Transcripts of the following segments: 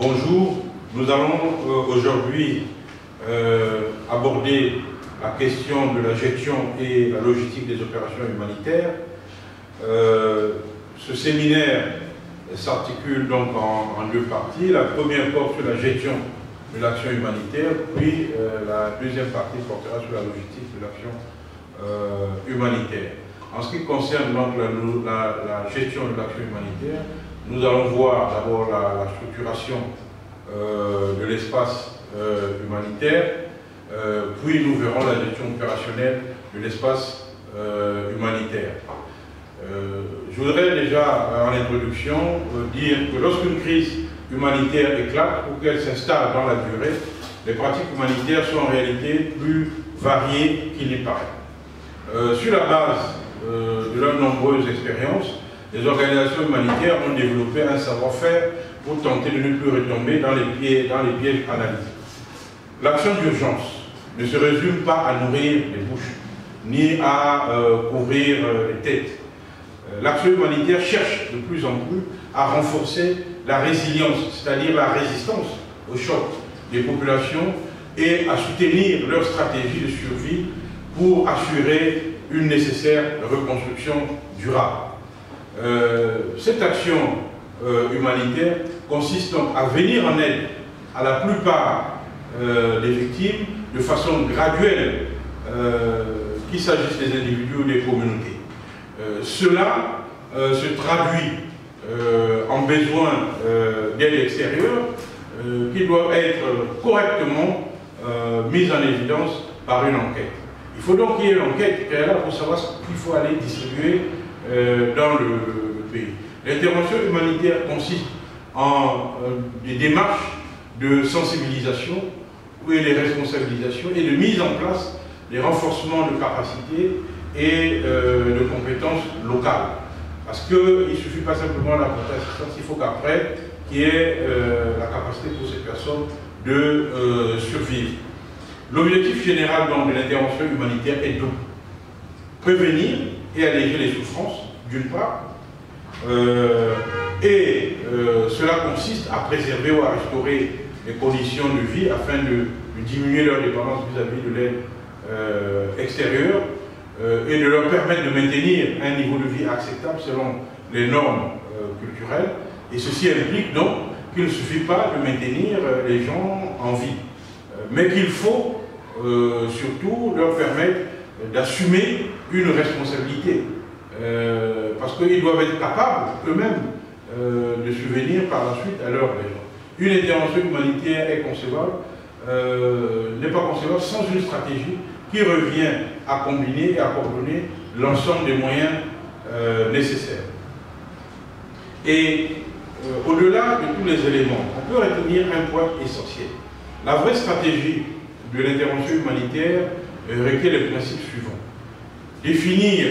Bonjour, nous allons aujourd'hui aborder la question de la gestion et la logistique des opérations humanitaires. Ce séminaire s'articule donc en deux parties. La première porte sur la gestion de l'action humanitaire, puis la deuxième partie portera sur la logistique de l'action humanitaire. En ce qui concerne donc la gestion de l'action humanitaire, nous allons voir d'abord la structuration de l'espace humanitaire, puis nous verrons la gestion opérationnelle de l'espace humanitaire. Je voudrais déjà en introduction dire que lorsqu'une crise humanitaire éclate ou qu'elle s'installe dans la durée, les pratiques humanitaires sont en réalité plus variées qu'il n'y paraît. Sur la base de leurs nombreuses expériences, les organisations humanitaires ont développé un savoir-faire pour tenter de ne plus retomber dans les pièges analytiques. L'action d'urgence ne se résume pas à nourrir les bouches, ni à couvrir les têtes. L'action humanitaire cherche de plus en plus à renforcer la résilience, c'est-à-dire la résistance au choc des populations et à soutenir leur stratégie de survie pour assurer une nécessaire reconstruction durable. Cette action humanitaire consiste donc à venir en aide à la plupart des victimes de façon graduelle, qu'il s'agisse des individus ou des communautés. Cela se traduit en besoin d'aide extérieure qui doivent être correctement mises en évidence par une enquête. Il faut donc qu'il y ait une enquête préalable pour savoir ce qu'il faut aller distribuer dans le pays. L'intervention humanitaire consiste en des démarches de sensibilisation et de responsabilisation et de mise en place des renforcements de capacités et de compétences locales. Parce qu'il ne suffit pas simplement d'apporter assistance, il faut qu'après, qu'il y ait la capacité pour ces personnes de survivre. L'objectif général donc, de l'intervention humanitaire est double. Prévenir et alléger les souffrances, d'une part, cela consiste à préserver ou à restaurer les conditions de vie afin de diminuer leur dépendance vis-à-vis de l'aide extérieure et de leur permettre de maintenir un niveau de vie acceptable selon les normes culturelles. Et ceci implique donc qu'il ne suffit pas de maintenir les gens en vie, mais qu'il faut surtout leur permettre d'assumer une responsabilité, parce qu'ils doivent être capables eux-mêmes de subvenir par la suite à leurs besoins. Une intervention humanitaire est concevable, n'est pas concevable sans une stratégie qui revient à combiner et à coordonner l'ensemble des moyens nécessaires. Et au-delà de tous les éléments, on peut retenir un point essentiel. La vraie stratégie de l'intervention humanitaire requiert les principes suivants. Définir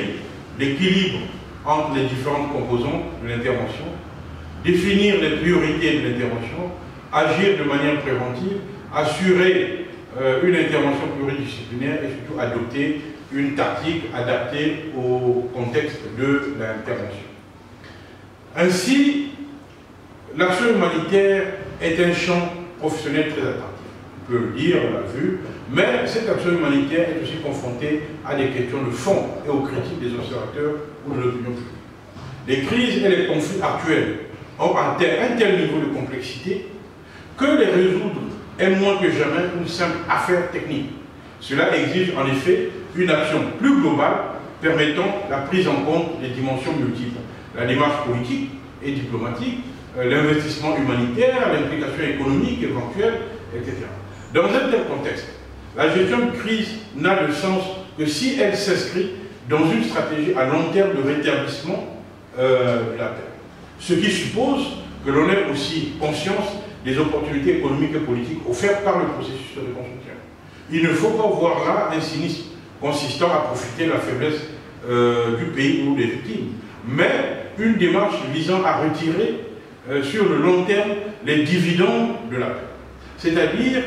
l'équilibre entre les différentes composantes de l'intervention, définir les priorités de l'intervention, agir de manière préventive, assurer une intervention pluridisciplinaire et surtout adopter une tactique adaptée au contexte de l'intervention. Ainsi, l'action humanitaire est un champ professionnel très attractif. On peut le dire, on l'a vu, mais cette action humanitaire est aussi confrontée à des questions de fond et aux critiques des observateurs ou de l'opinion publique. Les crises et les conflits actuels ont un tel niveau de complexité que les résoudre est moins que jamais une simple affaire technique. Cela exige en effet une action plus globale permettant la prise en compte des dimensions multiples. La démarche politique et diplomatique, l'investissement humanitaire, l'implication économique éventuelle, etc. Dans un tel contexte, la gestion de crise n'a de sens que si elle s'inscrit dans une stratégie à long terme de rétablissement de la paix. Ce qui suppose que l'on ait aussi conscience des opportunités économiques et politiques offertes par le processus de reconstruction. Il ne faut pas voir là un cynisme consistant à profiter de la faiblesse du pays ou des victimes, mais une démarche visant à retirer sur le long terme les dividendes de la paix. C'est-à-dire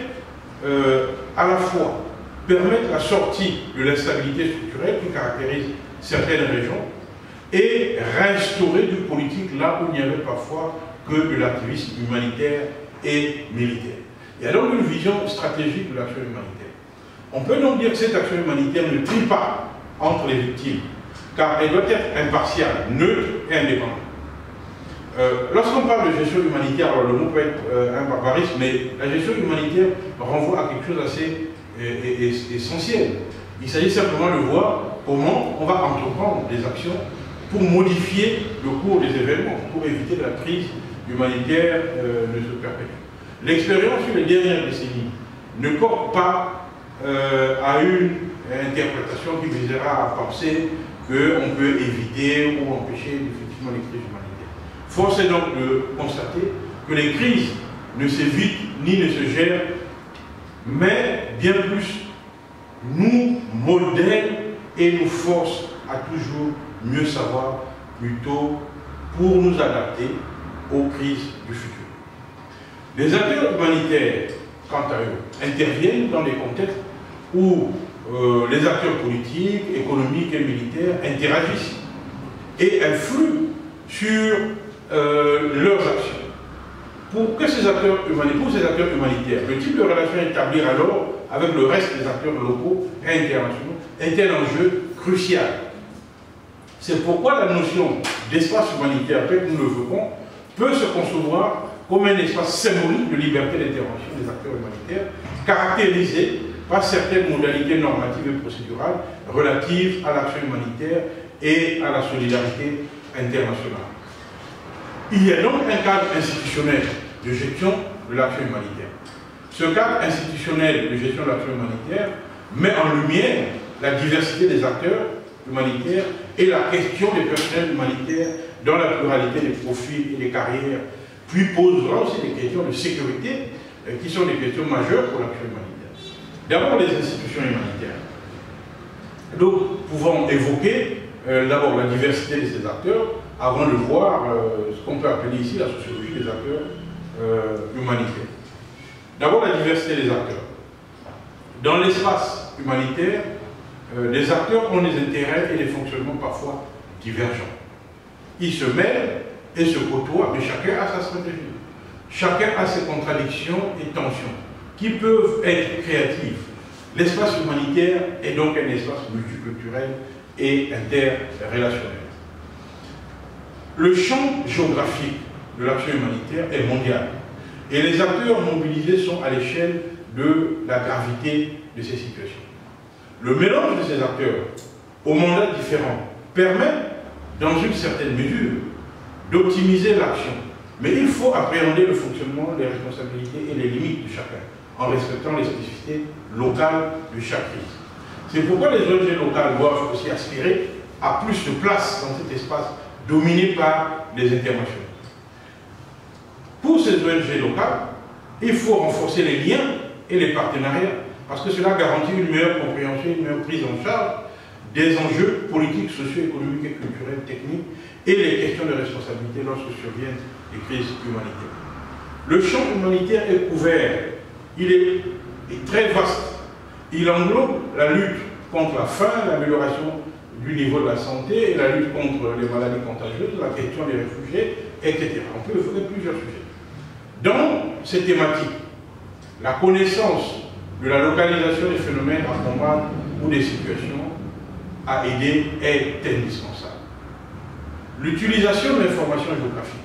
à la fois permettre la sortie de l'instabilité structurelle qui caractérise certaines régions et restaurer du politique là où il n'y avait parfois que de l'activisme humanitaire et militaire. Il y a donc une vision stratégique de l'action humanitaire. On peut donc dire que cette action humanitaire ne trie pas entre les victimes, car elle doit être impartiale, neutre et indépendante. Lorsqu'on parle de gestion humanitaire, alors le mot peut être un barbarisme, mais la gestion humanitaire renvoie à quelque chose d'assez essentiel. Il s'agit simplement de voir comment on va entreprendre des actions pour modifier le cours des événements, pour éviter que la crise humanitaire ne se perpétue. L'expérience sur les dernières décennies ne porte pas à une interprétation qui visera à penser qu'on peut éviter ou empêcher effectivement les crises humanitaires. Force est donc de constater que les crises ne s'évitent ni ne se gèrent, mais bien plus nous modèlent et nous forcent à toujours mieux savoir, plutôt pour nous adapter aux crises du futur. Les acteurs humanitaires, quant à eux, interviennent dans des contextes où les acteurs politiques, économiques et militaires interagissent et influent sur leurs actions. Pour ces acteurs humanitaires, le type de relation établie alors avec le reste des acteurs locaux et internationaux est un enjeu crucial. C'est pourquoi la notion d'espace humanitaire, tel que nous le voulons, peut se concevoir comme un espace symbolique de liberté d'intervention des acteurs humanitaires, caractérisé par certaines modalités normatives et procédurales relatives à l'action humanitaire et à la solidarité internationale. Il y a donc un cadre institutionnel de gestion de l'action humanitaire. Ce cadre institutionnel de gestion de l'action humanitaire met en lumière la diversité des acteurs humanitaires et la question des personnels humanitaires dans la pluralité des profils et des carrières, puis posera aussi des questions de sécurité qui sont des questions majeures pour l'action humanitaire. D'abord, les institutions humanitaires. Nous pouvons évoquer d'abord la diversité de ces acteurs avant de voir ce qu'on peut appeler ici la sociologie des acteurs humanitaires. D'abord, la diversité des acteurs. Dans l'espace humanitaire, les acteurs ont des intérêts et des fonctionnements parfois divergents. Ils se mêlent et se côtoient, mais chacun a sa stratégie. Chacun a ses contradictions et tensions qui peuvent être créatives. L'espace humanitaire est donc un espace multiculturel et interrelationnel. Le champ géographique de l'action humanitaire est mondial et les acteurs mobilisés sont à l'échelle de la gravité de ces situations. Le mélange de ces acteurs aux mandats différents permet, dans une certaine mesure, d'optimiser l'action. Mais il faut appréhender le fonctionnement, les responsabilités et les limites de chacun, en respectant les spécificités locales de chaque crise. C'est pourquoi les ONG locales doivent aussi aspirer à plus de place dans cet espace dominé par les interventions. Pour ces ONG locales, il faut renforcer les liens et les partenariats, parce que cela garantit une meilleure compréhension, une meilleure prise en charge des enjeux politiques, socio-économiques et culturels, techniques, et les questions de responsabilité lorsque surviennent les crises humanitaires. Le champ humanitaire est couvert, il est très vaste. Il englobe la lutte contre la faim, l'amélioration du niveau de la santé, et la lutte contre les maladies contagieuses, la question des réfugiés, etc. On peut évoquer plusieurs sujets. Dans ces thématiques, la connaissance de la localisation des phénomènes à combattre ou des situations à aider est indispensable. L'utilisation de l'information géographique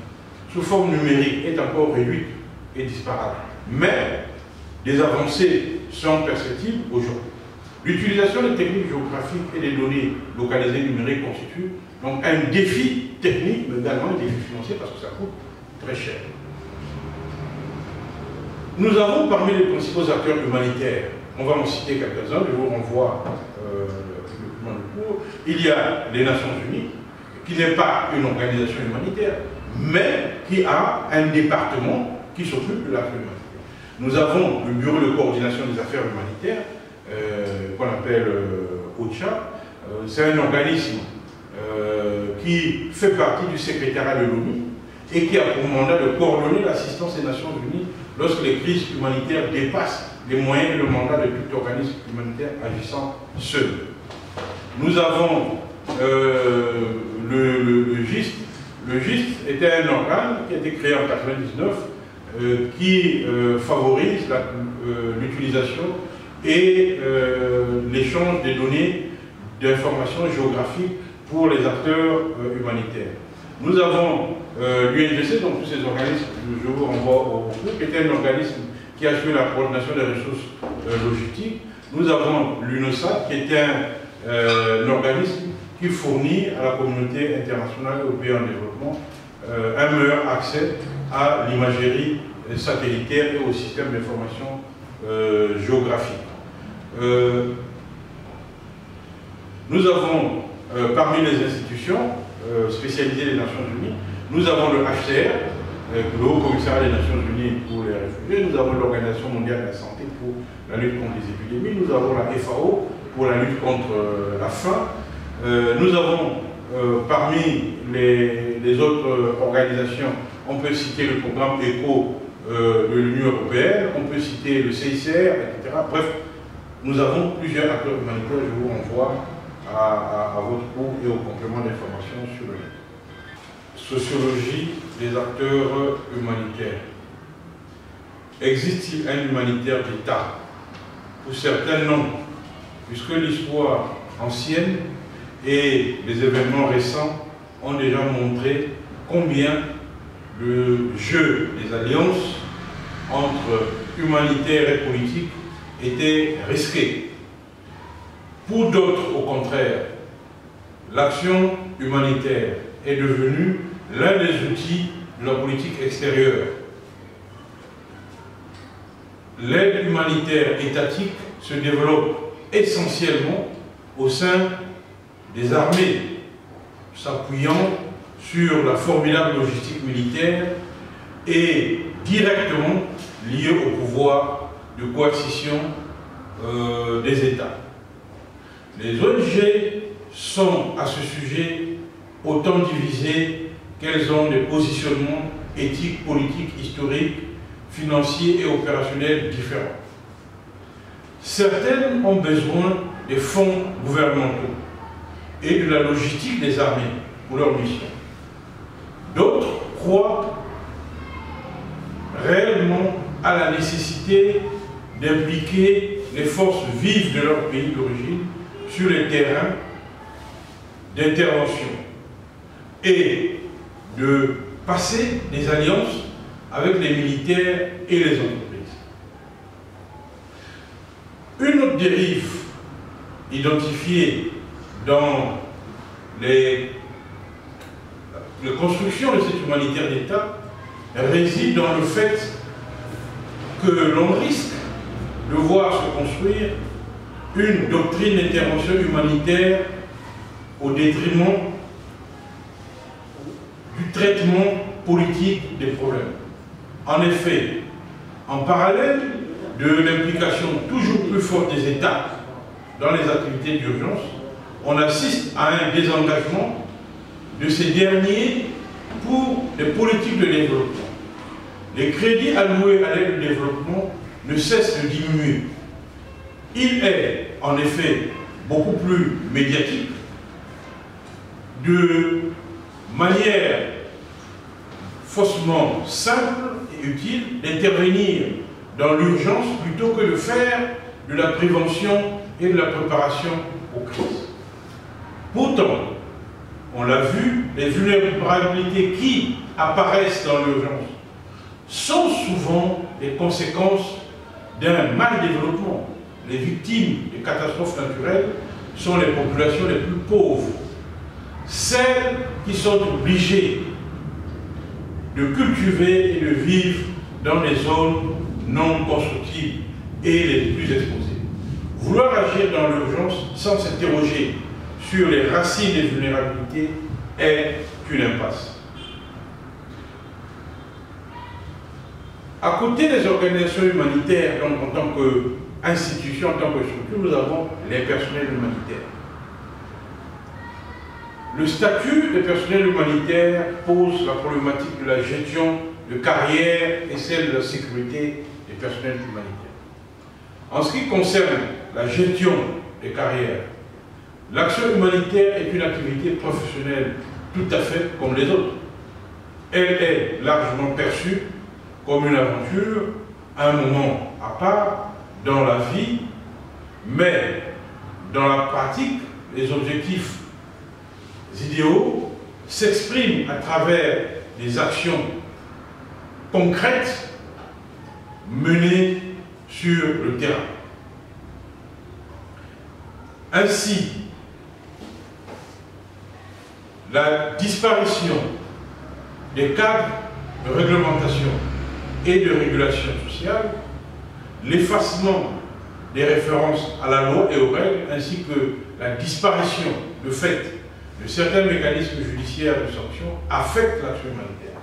sous forme numérique est encore réduite et disparate, mais des avancées sont perceptibles aujourd'hui. L'utilisation des techniques géographiques et des données localisées numériques constitue donc un défi technique, mais également un défi financier parce que ça coûte très cher. Nous avons parmi les principaux acteurs humanitaires, on va en citer quelques-uns, je vous renvoie le cours. Il y a les Nations Unies, qui n'est pas une organisation humanitaire, mais qui a un département qui s'occupe de l'action humanitaire. Nous avons le Bureau de coordination des affaires humanitaires, qu'on appelle OCHA. C'est un organisme qui fait partie du secrétariat de l'ONU et qui a pour mandat de coordonner l'assistance des Nations Unies lorsque les crises humanitaires dépassent les moyens et le mandat de tout organisme humanitaire agissant seul. Nous avons le GIST. Le GIST était un organe qui a été créé en 1999 qui favorise l'utilisation et l'échange des données d'informations géographiques pour les acteurs humanitaires. Nous avons l'UNGC, donc tous ces organismes, je vous renvoie au groupe, qui est un organisme qui assure la coordination des ressources logistiques. Nous avons l'UNOSAT, qui est un organisme qui fournit à la communauté internationale et aux pays en développement un meilleur accès à l'imagerie satellitaire et au système d'information géographique. Nous avons, parmi les institutions spécialisées des Nations Unies, nous avons le HCR, le Haut Commissariat des Nations Unies pour les réfugiés, nous avons l'Organisation mondiale de la santé pour la lutte contre les épidémies, nous avons la FAO pour la lutte contre la faim, nous avons parmi les autres organisations, on peut citer le programme ECHO de l'Union européenne, on peut citer le CICR, etc. Bref, nous avons plusieurs acteurs humanitaires, je vous renvoie à votre cours et au complément d'information sur le net. Sociologie des acteurs humanitaires. Existe-t-il un humanitaire d'État? Pour certains, non, puisque l'histoire ancienne et les événements récents ont déjà montré combien le jeu des alliances entre humanitaires et politiques était risqué. Pour d'autres, au contraire, l'action humanitaire est devenue l'un des outils de la politique extérieure. L'aide humanitaire étatique se développe essentiellement au sein des armées, s'appuyant sur la formidable logistique militaire et directement liée au pouvoir de coercition des États. Les ONG sont à ce sujet autant divisées qu'elles ont des positionnements éthiques, politiques, historiques, financiers et opérationnels différents. Certaines ont besoin des fonds gouvernementaux et de la logistique des armées pour leur mission. D'autres croient réellement à la nécessité d'impliquer les forces vives de leur pays d'origine sur les terrains d'intervention et de passer des alliances avec les militaires et les entreprises. Une autre dérive identifiée dans les constructions de cette humanitaire d'État réside dans le fait que l'on risque de voir se construire une doctrine d'intervention humanitaire au détriment du traitement politique des problèmes. En effet, en parallèle de l'implication toujours plus forte des États dans les activités d'urgence, on assiste à un désengagement de ces derniers pour des politiques de développement. Les crédits alloués à l'aide au développement ne cessent de diminuer. Il est en effet beaucoup plus médiatique, de manière faussement simple et utile d'intervenir dans l'urgence plutôt que de faire de la prévention et de la préparation aux crises. Pourtant, on l'a vu, les vulnérabilités qui apparaissent dans l'urgence sont souvent les conséquences d'un mal développement. Les victimes des catastrophes naturelles sont les populations les plus pauvres, celles qui sont obligées de cultiver et de vivre dans des zones non constructibles et les plus exposées. Vouloir agir dans l'urgence sans s'interroger sur les racines des vulnérabilités est une impasse. À côté des organisations humanitaires, donc en tant qu'institution, en tant que structure, nous avons les personnels humanitaires. Le statut des personnels humanitaires pose la problématique de la gestion de carrière et celle de la sécurité des personnels humanitaires. En ce qui concerne la gestion des carrières, l'action humanitaire est une activité professionnelle tout à fait comme les autres. Elle est largement perçue comme une aventure, un moment à part dans la vie, mais dans la pratique, les objectifs idéaux s'expriment à travers des actions concrètes menées sur le terrain. Ainsi, la disparition des cadres de réglementation et de régulation sociale, l'effacement des références à la loi et aux règles, ainsi que la disparition de fait de certains mécanismes judiciaires de sanction affectent l'action humanitaire.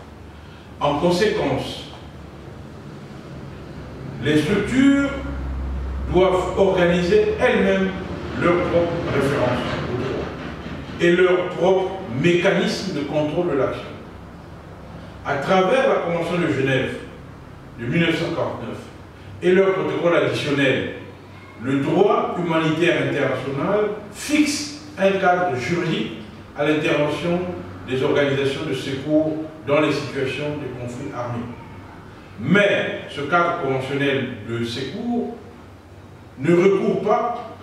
En conséquence, les structures doivent organiser elles-mêmes leurs propres références au droit et leurs propres mécanismes de contrôle de l'action. À travers la Convention de Genève de 1949 et leur protocole additionnel, le droit humanitaire international fixe un cadre juridique à l'intervention des organisations de secours dans les situations de conflits armés. Mais ce cadre conventionnel de secours ne recouvre pas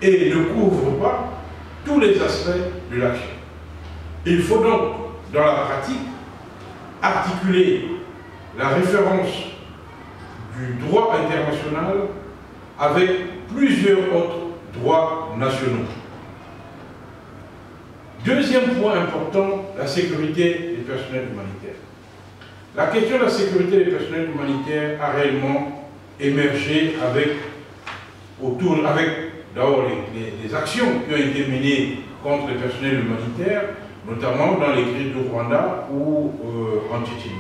et ne couvre pas tous les aspects de l'action. Il faut donc, dans la pratique, articuler la référence du droit international avec plusieurs autres droits nationaux. Deuxième point important, la sécurité des personnels humanitaires. La question de la sécurité des personnels humanitaires a réellement émergé avec d'abord les actions qui ont été menées contre les personnels humanitaires, notamment dans les crises du Rwanda ou en Tchétchénie.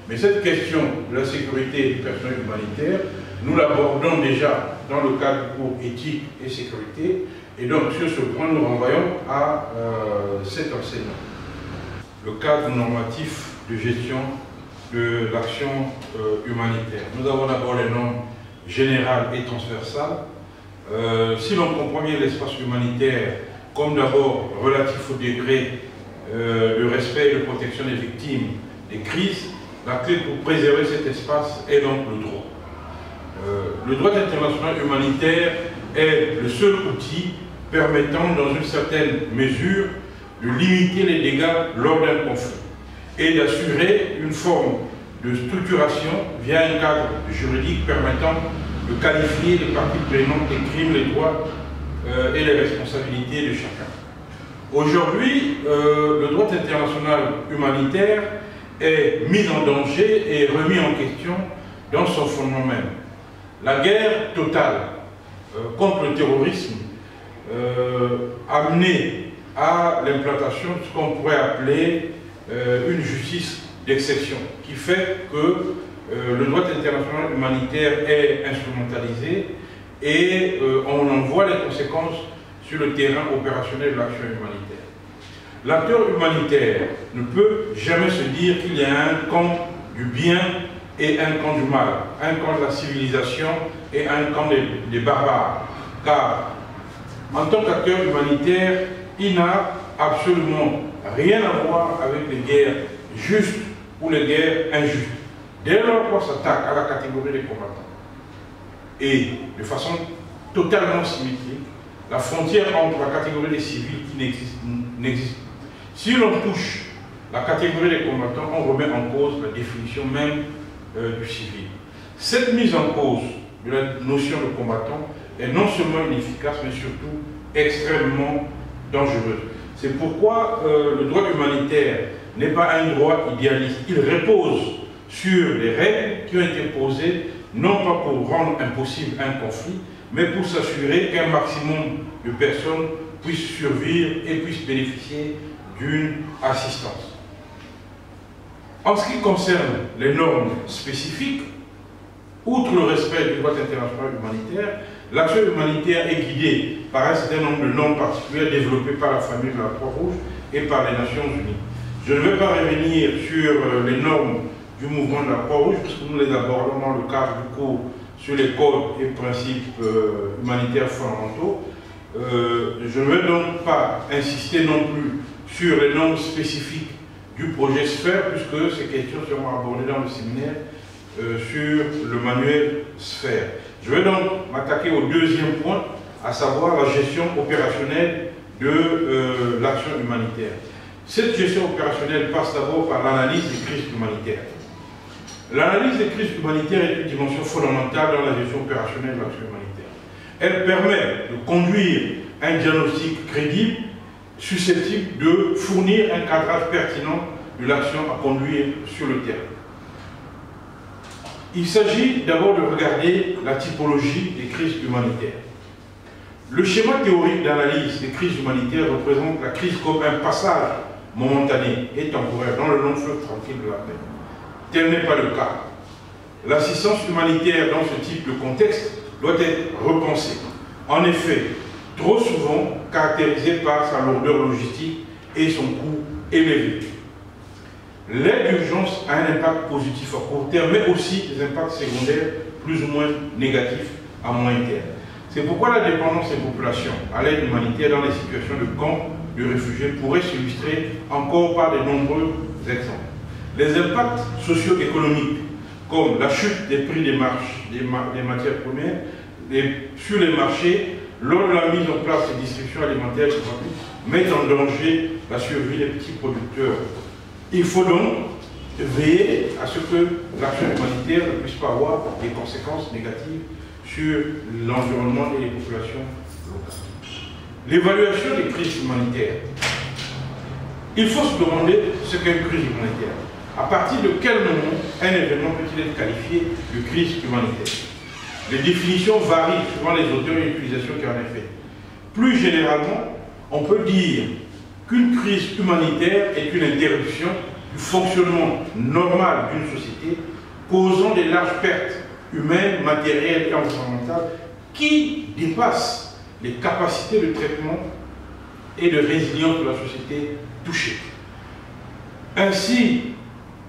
Mais cette question de la sécurité du personnel humanitaire, nous l'abordons déjà dans le cadre du cours éthique et sécurité, et donc sur ce point nous renvoyons à cet enseignement. Le cadre normatif de gestion de l'action humanitaire. Nous avons d'abord les normes générales et transversales. Si l'on comprend bien l'espace humanitaire comme d'abord relatif au degré de respect et de protection des victimes des crises, la clé pour préserver cet espace est donc le droit. Le droit international humanitaire est le seul outil permettant dans une certaine mesure de limiter les dégâts lors d'un conflit et d'assurer une forme de structuration via un cadre juridique permettant de qualifier les parties prenantes des crimes, les droits et les responsabilités de chacun. Aujourd'hui, le droit international humanitaire est mis en danger et remis en question dans son fondement même. La guerre totale contre le terrorisme a mené à l'implantation de ce qu'on pourrait appeler une justice d'exception, qui fait que le droit international humanitaire est instrumentalisé et on en voit les conséquences sur le terrain opérationnel de l'action humanitaire. L'acteur humanitaire ne peut jamais se dire qu'il y a un camp du bien et un camp du mal, un camp de la civilisation et un camp des barbares. Car en tant qu'acteur humanitaire, il n'a absolument rien à voir avec les guerres justes ou les guerres injustes. Dès lors qu'on s'attaque à la catégorie des combattants, et de façon totalement symétrique, la frontière entre la catégorie des civils qui n'existe pas. Si l'on touche la catégorie des combattants, on remet en cause la définition même du civil. Cette mise en cause de la notion de combattant est non seulement inefficace, mais surtout extrêmement dangereuse. C'est pourquoi le droit humanitaire n'est pas un droit idéaliste. Il repose sur les règles qui ont été posées, non pas pour rendre impossible un conflit, mais pour s'assurer qu'un maximum de personnes puissent survivre et puissent bénéficier d'une assistance. En ce qui concerne les normes spécifiques, outre le respect du droit international humanitaire, l'action humanitaire est guidée par un certain nombre de normes particulières développées par la famille de la Croix-Rouge et par les Nations Unies. Je ne vais pas revenir sur les normes du mouvement de la Croix-Rouge, puisque nous les abordons dans le cadre du cours sur les codes et principes humanitaires fondamentaux. Je ne vais donc pas insister non plus sur les normes spécifiques du projet Sphère, puisque ces questions seront abordées dans le séminaire sur le manuel Sphère. Je vais donc m'attaquer au deuxième point, à savoir la gestion opérationnelle de l'action humanitaire. Cette gestion opérationnelle passe d'abord par l'analyse des crises humanitaires. L'analyse des crises humanitaires est une dimension fondamentale dans la gestion opérationnelle de l'action humanitaire. Elle permet de conduire un diagnostic crédible, susceptible de fournir un cadrage pertinent de l'action à conduire sur le terrain. Il s'agit d'abord de regarder la typologie des crises humanitaires. Le schéma théorique d'analyse des crises humanitaires représente la crise comme un passage momentané et temporaire dans le long fleuve tranquille de la paix. Tel n'est pas le cas. L'assistance humanitaire dans ce type de contexte doit être repensée. En effet, trop souvent caractérisée par sa lourdeur logistique et son coût élevé. L'aide d'urgence a un impact positif à court terme, mais aussi des impacts secondaires plus ou moins négatifs à moyen terme. C'est pourquoi la dépendance des populations à l'aide humanitaire dans les situations de camps de réfugiés pourrait s'illustrer encore par de nombreux exemples. Les impacts socio-économiques, comme la chute des prix des matières premières sur les marchés, lors de la mise en place des distributions alimentaires mettent en danger la survie des petits producteurs. Il faut donc veiller à ce que l'action humanitaire ne puisse pas avoir des conséquences négatives sur l'environnement et les populations locales. L'évaluation des crises humanitaires. Il faut se demander ce qu'est une crise humanitaire. À partir de quel moment un événement peut-il être qualifié de crise humanitaire? Les définitions varient suivant les auteurs et l'utilisation qui en est faite. Plus généralement, on peut dire qu'une crise humanitaire est une interruption du fonctionnement normal d'une société causant des larges pertes humaines, matérielles et environnementales qui dépassent les capacités de traitement et de résilience de la société touchée. Ainsi,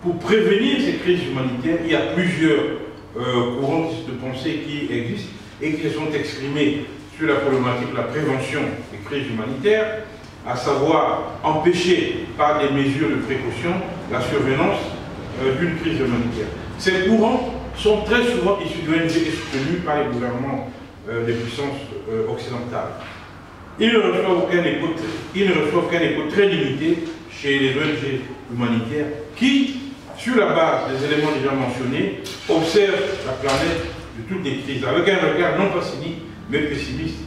pour prévenir ces crises humanitaires, il y a plusieurs courants de pensée qui existent et qui sont exprimés sur la problématique de la prévention des crises humanitaires, à savoir empêcher par des mesures de précaution la survenance d'une crise humanitaire. Ces courants sont très souvent issus d'ONG et soutenus par les gouvernements des puissances occidentales. Ils ne reçoivent qu'un écho très limité chez les ONG humanitaires qui, sur la base des éléments déjà mentionnés, observent la planète de toutes les crises avec un regard non pas cynique mais pessimiste,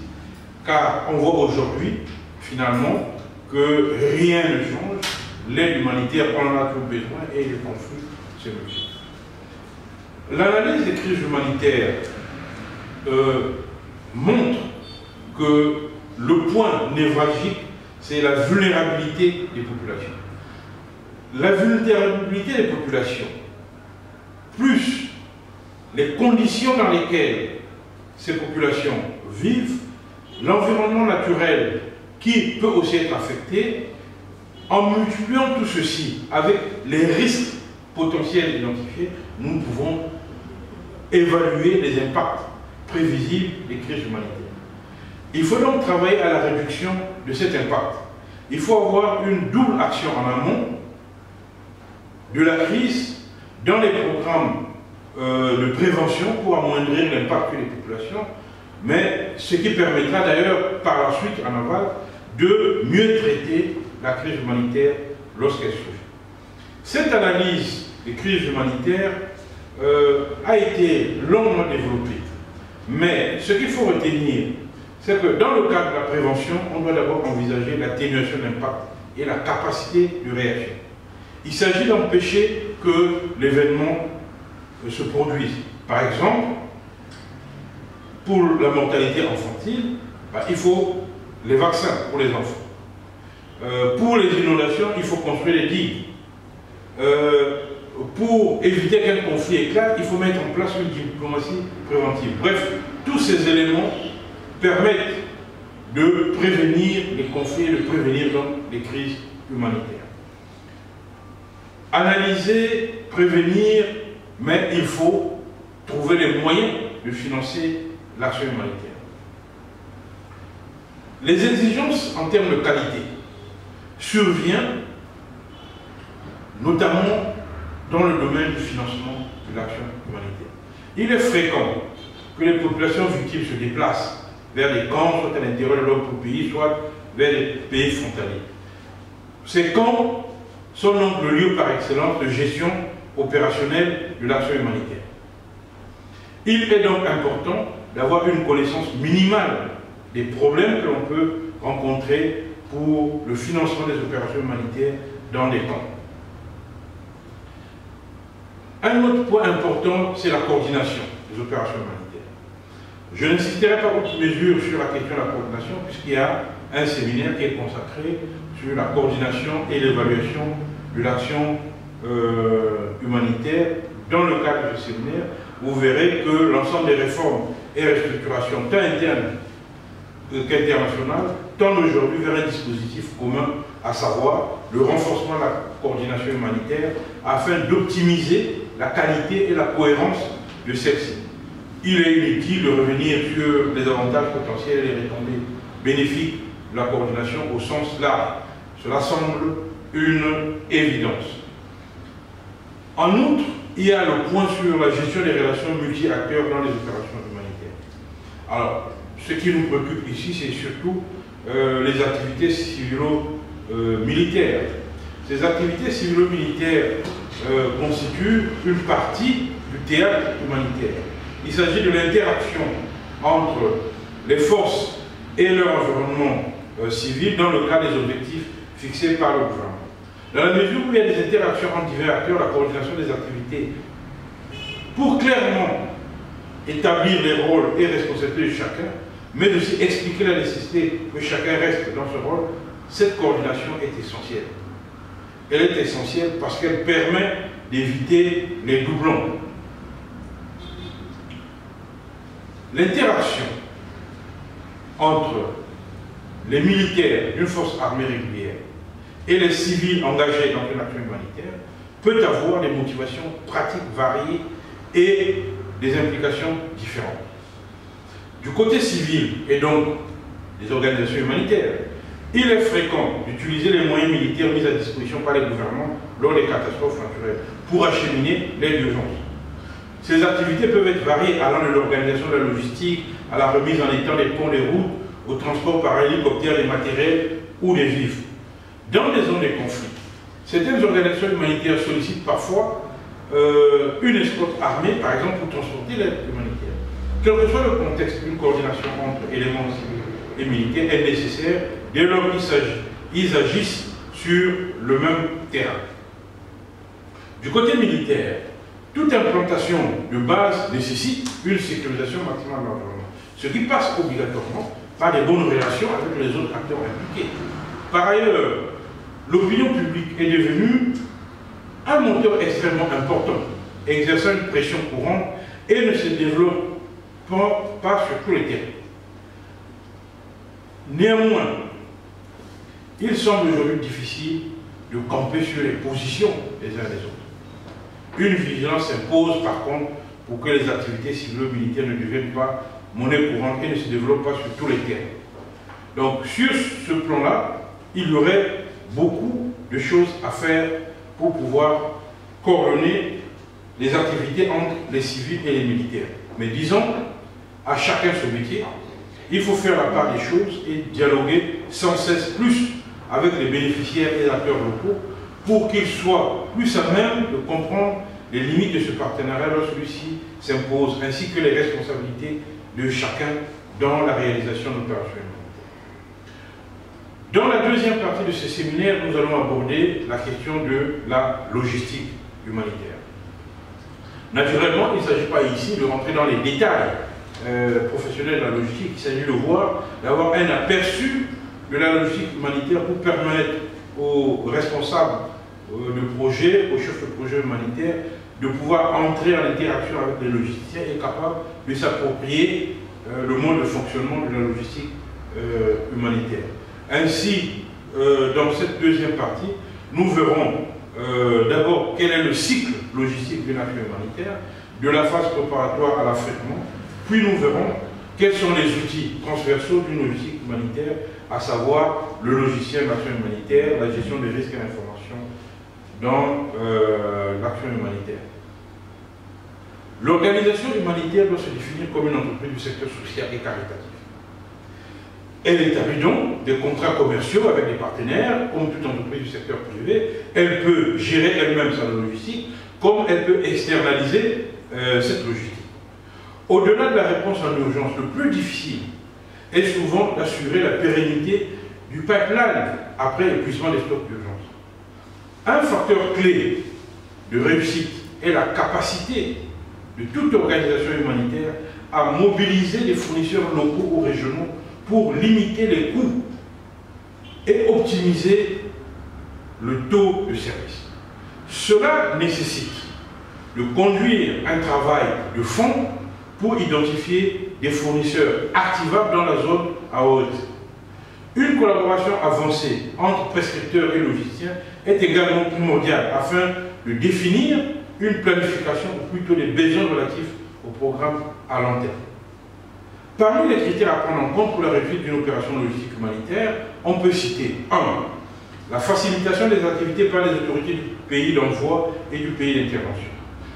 car on voit aujourd'hui finalement que rien ne change, l'aide humanitaire on en a tout besoin et le conflit se multiplie. L'analyse des crises humanitaires montre que le point névralgique, c'est la vulnérabilité des populations. La vulnérabilité des populations, plus les conditions dans lesquelles ces populations vivent, l'environnement naturel qui peut aussi être affecté, en multipliant tout ceci avec les risques potentiels identifiés, nous pouvons évaluer les impacts prévisibles des crises humanitaires. Il faut donc travailler à la réduction de cet impact. Il faut avoir une double action en amont de la crise dans les programmes de prévention pour amoindrir l'impact des populations, mais ce qui permettra d'ailleurs par la suite en aval de mieux traiter la crise humanitaire lorsqu'elle surgit. Cette analyse des crises humanitaires a été longuement développée, mais ce qu'il faut retenir, c'est que dans le cadre de la prévention, on doit d'abord envisager l'atténuation d'impact et la capacité de réaction. Il s'agit d'empêcher que l'événement se produise. Par exemple, pour la mortalité infantile, il faut les vaccins pour les enfants. Pour les inondations, il faut construire des digues. Pour éviter qu'un conflit éclate, il faut mettre en place une diplomatie préventive. Bref, tous ces éléments permettent de prévenir les conflits, de prévenir donc les crises humanitaires. Analyser, prévenir, mais il faut trouver les moyens de financer l'action humanitaire. Les exigences en termes de qualité surviennent notamment dans le domaine du financement de l'action humanitaire. Il est fréquent que les populations victimes se déplacent vers des camps, soit à l'intérieur de leur pays, soit vers les pays frontaliers. Ces camps sont donc le lieu par excellence de gestion opérationnelle de l'action humanitaire. Il est donc important d'avoir une connaissance minimale des problèmes que l'on peut rencontrer pour le financement des opérations humanitaires dans les camps. Un autre point important, c'est la coordination des opérations humanitaires. Je n'insisterai pas outre mesure sur la question de la coordination, puisqu'il y a un séminaire qui est consacré sur la coordination et l'évaluation de l'action humanitaire. Dans le cadre de ce séminaire, vous verrez que l'ensemble des réformes et restructurations, tant internes qu'internationales, tendent aujourd'hui vers un dispositif commun, à savoir le renforcement de la coordination humanitaire afin d'optimiser la qualité et la cohérence de celle-ci. Il est inutile de revenir sur les avantages potentiels et les retombées bénéfiques de la coordination au sens large. Cela semble une évidence. En outre, il y a le point sur la gestion des relations multi-acteurs dans les opérations humanitaires. Alors, ce qui nous préoccupe ici, c'est surtout les activités civilo-militaires. Ces activités civilo-militaires constituent une partie du théâtre humanitaire. Il s'agit de l'interaction entre les forces et leur environnement civil dans le cadre des objectifs fixés par le gouvernement. Dans la mesure où il y a des interactions entre divers acteurs, la coordination des activités, pour clairement établir les rôles et responsabilités de chacun, mais aussi expliquer la nécessité que chacun reste dans ce rôle, cette coordination est essentielle. Elle est essentielle parce qu'elle permet d'éviter les doublons. L'interaction entre les militaires d'une force armée régulière et les civils engagés dans une action humanitaire peut avoir des motivations pratiques variées et des implications différentes. Du côté civil et donc des organisations humanitaires, il est fréquent d'utiliser les moyens militaires mis à disposition par les gouvernements lors des catastrophes naturelles pour acheminer l'aide d'urgence. Ces activités peuvent être variées allant de l'organisation de la logistique à la remise en état des ponts, des routes, au transport par hélicoptère des matériels ou des vivres. Dans les zones de conflit, certaines organisations humanitaires sollicitent parfois une escorte armée, par exemple, pour transporter l'aide humanitaire. Quel que soit le contexte, une coordination entre éléments civils et militaires est nécessaire dès lors qu'ils agissent sur le même terrain. Du côté militaire, toute implantation de base nécessite une sécurisation maximale de l'environnement, ce qui passe obligatoirement par des bonnes relations avec les autres acteurs impliqués. Par ailleurs, l'opinion publique est devenue un moteur extrêmement important, exerçant une pression courante et ne se développe pas sur tous les terrains. Néanmoins, il semble aujourd'hui difficile de camper sur les positions les uns des autres. Une vigilance s'impose par contre pour que les activités civilo-militaires ne deviennent pas monnaie courante et ne se développent pas sur tous les terrains. Donc sur ce plan-là, il y aurait beaucoup de choses à faire pour pouvoir coordonner les activités entre les civils et les militaires. Mais disons, à chacun son métier, il faut faire la part des choses et dialoguer sans cesse plus avec les bénéficiaires et les acteurs locaux pour qu'ils soient plus à même de comprendre les limites de ce partenariat lorsque celui-ci s'impose, ainsi que les responsabilités de chacun dans la réalisation d'opérations humanitaires. Dans la deuxième partie de ce séminaire, nous allons aborder la question de la logistique humanitaire. Naturellement, il ne s'agit pas ici de rentrer dans les détails professionnels de la logistique, il s'agit de voir, d'avoir un aperçu de la logistique humanitaire pour permettre aux responsables de projet, aux chefs de projet humanitaire, de pouvoir entrer en interaction avec les logisticiens et capables de s'approprier le mode de fonctionnement de la logistique humanitaire. Ainsi, dans cette deuxième partie, nous verrons d'abord quel est le cycle logistique d'une action humanitaire, de la phase préparatoire à l'affrètement, puis nous verrons quels sont les outils transversaux d'une logistique humanitaire, à savoir le logiciel d'action humanitaire, la gestion des risques et l'information dans l'action humanitaire. L'organisation humanitaire doit se définir comme une entreprise du secteur social et caritatif. Elle établit donc des contrats commerciaux avec des partenaires, comme toute entreprise du secteur privé. Elle peut gérer elle-même sa logistique, comme elle peut externaliser cette logistique. Au-delà de la réponse en urgence, le plus difficile est souvent d'assurer la pérennité du pipeline après l'épuisement des stocks d'urgence. Un facteur clé de réussite est la capacité de toute organisation humanitaire à mobiliser des fournisseurs locaux ou régionaux pour limiter les coûts et optimiser le taux de service. Cela nécessite de conduire un travail de fond pour identifier des fournisseurs activables dans la zone à haut risque. Une collaboration avancée entre prescripteurs et logisticiens est également primordiale afin de définir une planification ou plutôt des besoins relatifs au programme à long terme. Parmi les critères à prendre en compte pour la réussite d'une opération logistique humanitaire, on peut citer 1. La facilitation des activités par les autorités du pays d'envoi et du pays d'intervention.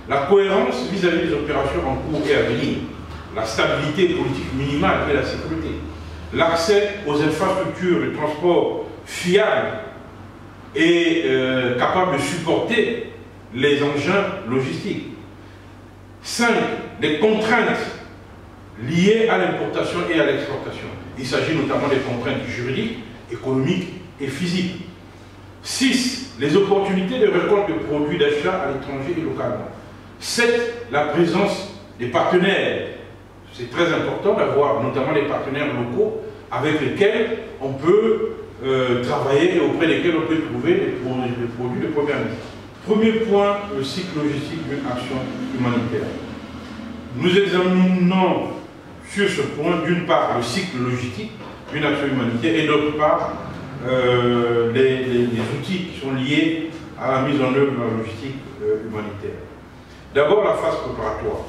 La cohérence vis-à-vis des opérations en cours et à venir. La stabilité politique minimale et la sécurité. L'accès aux infrastructures de transport fiables et capables de supporter les engins logistiques. 5. Les contraintes liées à l'importation et à l'exportation. Il s'agit notamment des contraintes juridiques, économiques et physiques. 6. Les opportunités de récolte de produits d'achat à l'étranger et localement. 7. La présence des partenaires. C'est très important d'avoir notamment des partenaires locaux avec lesquels on peut travailler et auprès desquels on peut trouver des produits de première nécessité. Premier point, le cycle logistique d'une action humanitaire. Nous examinons sur ce point, d'une part, le cycle logistique d'une action humanitaire et d'autre part, les outils qui sont liés à la mise en œuvre de la logistique humanitaire. D'abord, la phase préparatoire.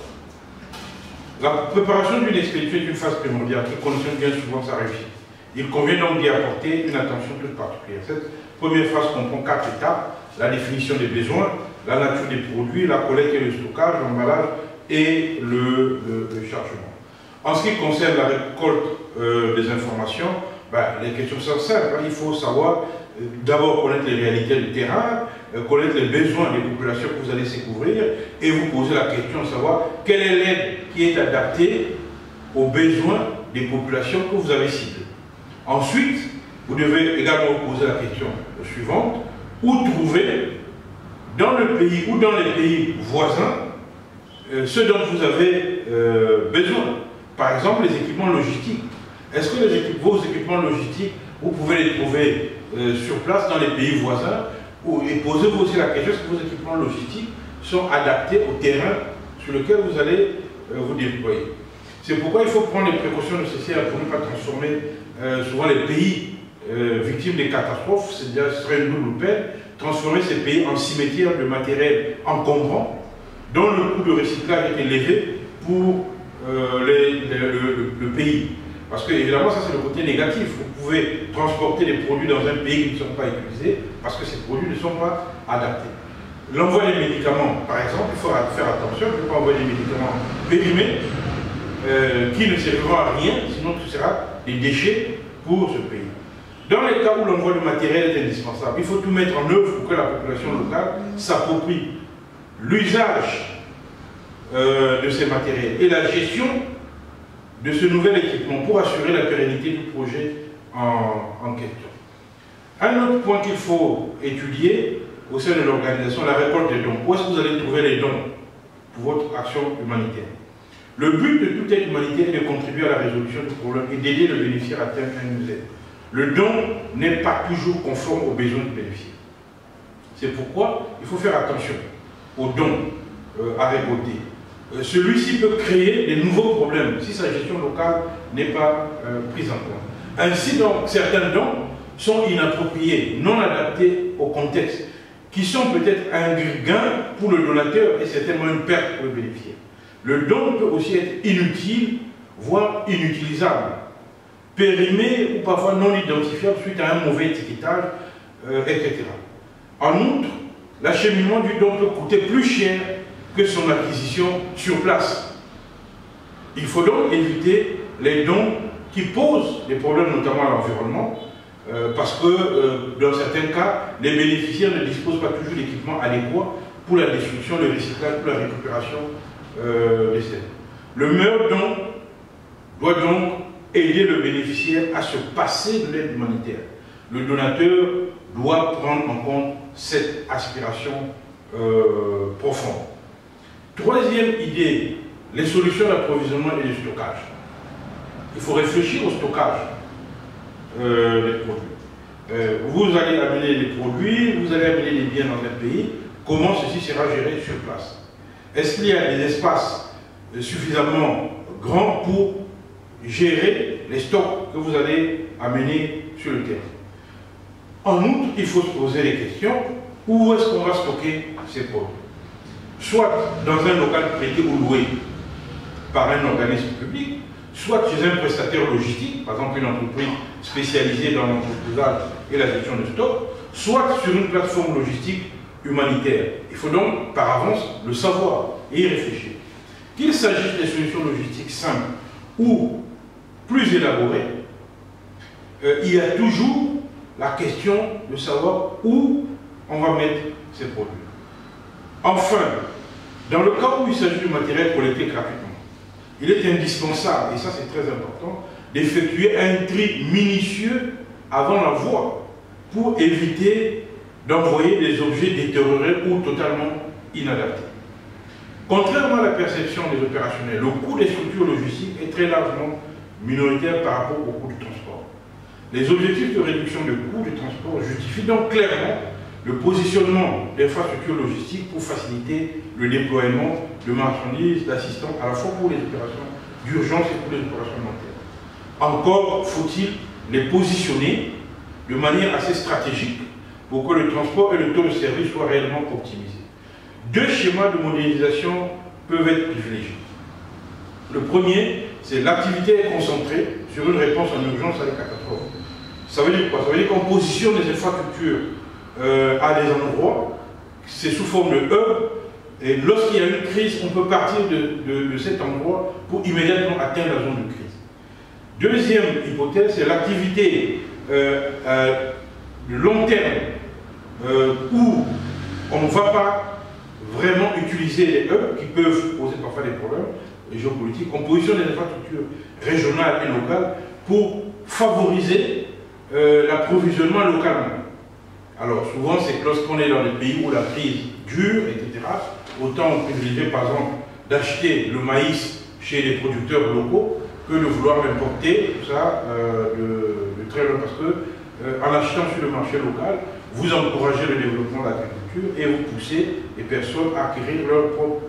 La préparation d'une expédition est une phase primordiale qui conditionne bien souvent sa réussite. Il convient donc d'y apporter une attention toute particulière. Cette première phase comprend 4 étapes: la définition des besoins, la nature des produits, la collecte et le stockage, l'emballage et le chargement. En ce qui concerne la récolte des informations, les questions sont simples. Il faut savoir d'abord connaître les réalités du terrain, connaître les besoins des populations que vous allez découvrir et vous poser la question de savoir quelle est l'aide qui est adaptée aux besoins des populations que vous avez ciblées. Ensuite, vous devez également vous poser la question suivante: où trouver dans le pays ou dans les pays voisins ce dont vous avez besoin. Par exemple, les équipements logistiques. Est-ce que vos équipements logistiques, vous pouvez les trouver sur place dans les pays voisins? Et posez-vous aussi la question: est-ce que vos équipements logistiques sont adaptés au terrain sur lequel vous allez vous déployer? C'est pourquoi il faut prendre les précautions nécessaires pour ne pas transformer souvent les pays victimes des catastrophes. Ce serait une double peine, transformer ces pays en cimetières de matériel encombrant, dont le coût de recyclage est élevé pour le pays. Parce que, évidemment, ça c'est le côté négatif. Vous pouvez transporter des produits dans un pays qui ne sont pas utilisés parce que ces produits ne sont pas adaptés. L'envoi des médicaments, par exemple, il faut faire attention, il ne faut pas envoyer des médicaments périmés qui ne serviront à rien, sinon ce sera des déchets pour ce pays. Dans les cas où l'envoi de matériel est indispensable, il faut tout mettre en œuvre pour que la population locale s'approprie l'usage de ces matériels et la gestion de ce nouvel équipement pour assurer la pérennité du projet en question. Un autre point qu'il faut étudier au sein de l'organisation, la récolte des dons. Où est-ce que vous allez trouver les dons pour votre action humanitaire? Le but de toute aide humanitaire est de contribuer à la résolution du problème et d'aider le bénéficiaire à atteindre un aide. Le don n'est pas toujours conforme aux besoins du bénéficiaire. C'est pourquoi il faut faire attention aux dons à récolter. Celui-ci peut créer de nouveaux problèmes si sa gestion locale n'est pas prise en compte. Ainsi, donc, certains dons sont inappropriés, non adaptés au contexte, qui sont peut-être un gain pour le donateur et certainement une perte pour le bénéficiaire. Le don peut aussi être inutile, voire inutilisable, périmé ou parfois non identifiable suite à un mauvais étiquetage, etc. En outre, l'acheminement du don peut coûter plus cher que son acquisition sur place. Il faut donc éviter les dons qui posent des problèmes, notamment à l'environnement, parce que dans certains cas, les bénéficiaires ne disposent pas toujours d'équipements adéquats pour la destruction, le recyclage, pour la récupération des selles. Le meilleur don doit donc aider le bénéficiaire à se passer de l'aide humanitaire. Le donateur doit prendre en compte cette aspiration profonde. Troisième idée, les solutions d'approvisionnement et de stockage. Il faut réfléchir au stockage des produits. Vous allez amener les produits, vous allez amener les biens dans un pays, comment ceci sera géré sur place? Est-ce qu'il y a des espaces suffisamment grands pour gérer les stocks que vous allez amener sur le terrain? En outre, il faut se poser les questions, où est-ce qu'on va stocker ces produits? Soit dans un local prêté ou loué par un organisme public, soit chez un prestataire logistique, par exemple une entreprise spécialisée dans l'entreposage et la gestion de stock, soit sur une plateforme logistique humanitaire. Il faut donc par avance le savoir et y réfléchir. Qu'il s'agisse des solutions logistiques simples ou plus élaborées, il y a toujours la question de savoir où on va mettre ces produits. Enfin, dans le cas où il s'agit du matériel collecté gratuitement, il est indispensable, et ça c'est très important, d'effectuer un tri minutieux avant l'envoi pour éviter d'envoyer des objets détériorés ou totalement inadaptés. Contrairement à la perception des opérationnels, le coût des structures logistiques est très largement minoritaire par rapport au coût du transport. Les objectifs de réduction de coûts du transport justifient donc clairement le positionnement d'infrastructures logistiques pour faciliter le déploiement de marchandises, d'assistants, à la fois pour les opérations d'urgence et pour les opérations long terme. Encore faut-il les positionner de manière assez stratégique pour que le transport et le taux de service soient réellement optimisés. Deux schémas de modernisation peuvent être privilégiés. Le premier, c'est l'activité est concentrée sur une réponse en urgence à des catastrophes. Ça veut dire quoi? Ça veut dire qu'on positionne les infrastructures à des endroits, c'est sous forme de hub, et lorsqu'il y a une crise, on peut partir de cet endroit pour immédiatement atteindre la zone de crise. Deuxième hypothèse, c'est l'activité de long terme où on ne va pas vraiment utiliser les hubs qui peuvent poser parfois des problèmes géopolitiques. On positionne les infrastructures régionales et locales pour favoriser l'approvisionnement localement. Alors souvent c'est que lorsqu'on est dans des pays où la crise dure, etc., autant on privilégie par exemple d'acheter le maïs chez les producteurs locaux que de vouloir l'importer, tout ça, de très loin, parce que en achetant sur le marché local, vous encouragez le développement de l'agriculture et vous poussez les personnes à acquérir leur propre